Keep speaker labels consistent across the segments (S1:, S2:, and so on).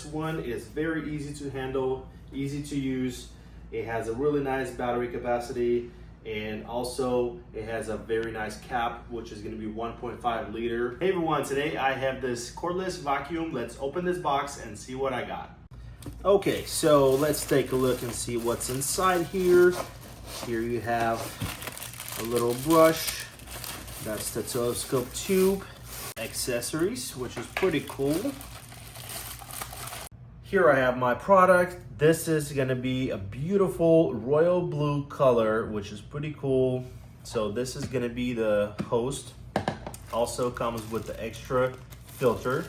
S1: one is very easy to handle, easy to use. It has a really nice battery capacity, and also it has a very nice cap, which is going to be 1.5 liter. Hey everyone, today I have this cordless vacuum. Let's open this box and see what I got. Okay, so let's take a look and see what's inside here. Here you have a little brush. That's the telescope tube. Accessories, which is pretty cool. Here I have my product. This is gonna be a beautiful royal blue color, which is pretty cool. So this is gonna be the host. Also comes with the extra filter.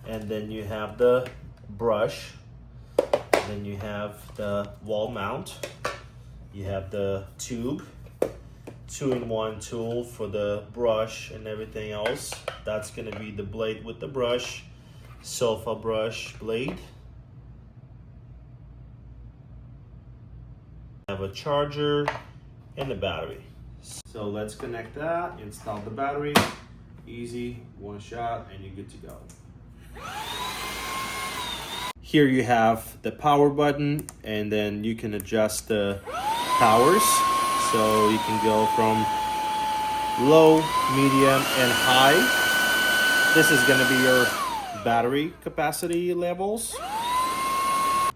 S1: And then you have the brush. Then you have the wall mount. You have the tube. 2-in-1 tool for the brush and everything else. That's gonna be the blade with the brush. Sofa brush blade. Have a charger and the battery. So let's connect that, install the battery. Easy, one shot, and you're good to go. Here you have the power button, and then you can adjust the powers. So you can go from low, medium, and high. This is gonna be your battery capacity levels.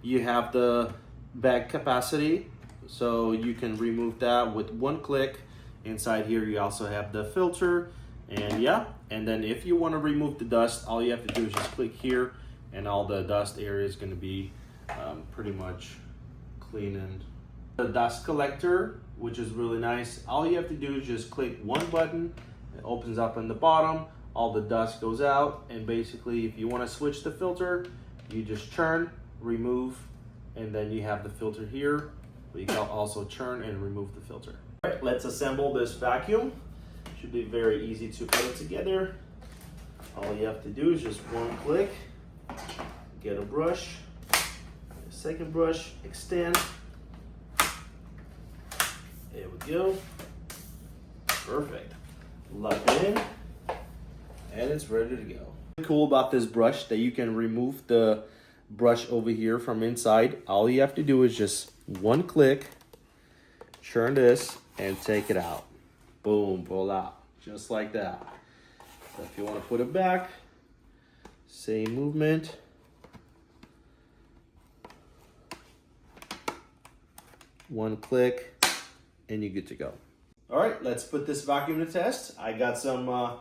S1: You have the bag capacity, so you can remove that with one click. Inside here you also have the filter, and yeah, and then if you want to remove the dust, all you have to do is just click here, and all the dust area is going to be pretty much clean. And the dust collector, which is really nice, all you have to do is just click one button. It opens up in the bottom, all the dust goes out, and basically if you want to switch the filter, you just churn, remove, and then you have the filter here, but you can also churn and remove the filter. All right, let's assemble this vacuum. Should be very easy to put it together. All you have to do is just one click, get a brush, a second brush, extend. There we go. Perfect. Lock it in, and it's ready to go. Cool about this brush that you can remove the brush over here from inside. All you have to do is just one click, churn this, and take it out. Boom, voila, just like that. So if you want to put it back, same movement. One click, and you're good to go. All right, let's put this vacuum to test. I got some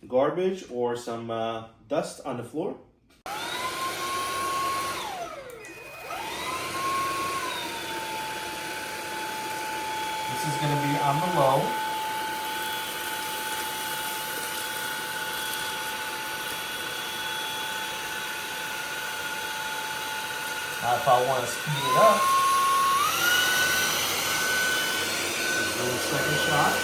S1: garbage or some dust on the floor. This is going to be on the low. Now if I want to speed it up, let's do a second shot.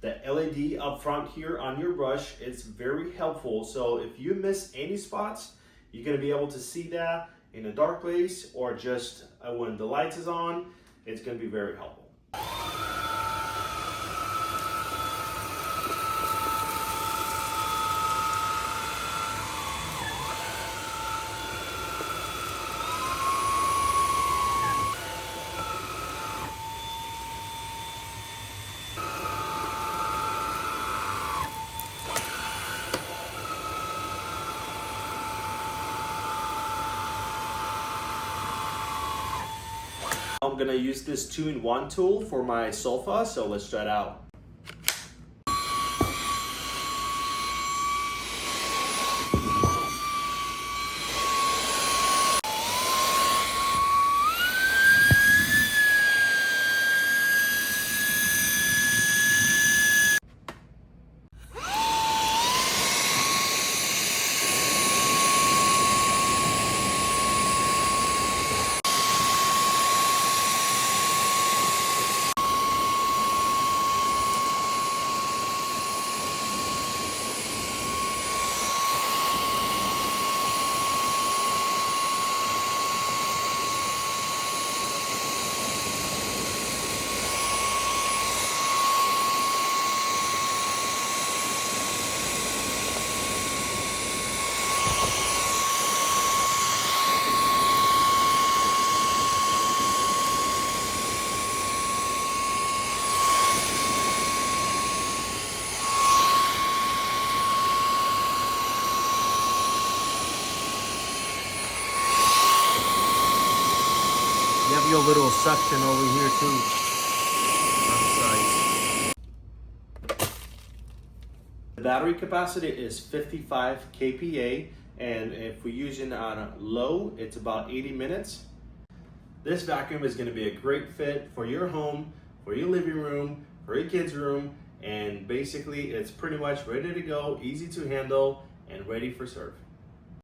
S1: The LED up front here on your brush is very helpful. So if you miss any spots, you're gonna be able to see that in a dark place or just when the lights is on. It's gonna be very helpful. I'm gonna use this 2-in-1 tool for my sofa, so let's try it out. you a little suction over here too on the sides. The battery capacity is 55 kPa, and if we're using on a low, it's about 80 minutes. This vacuum is going to be a great fit for your home, for your living room, for your kids' room, and basically it's pretty much ready to go, easy to handle, and ready for serve.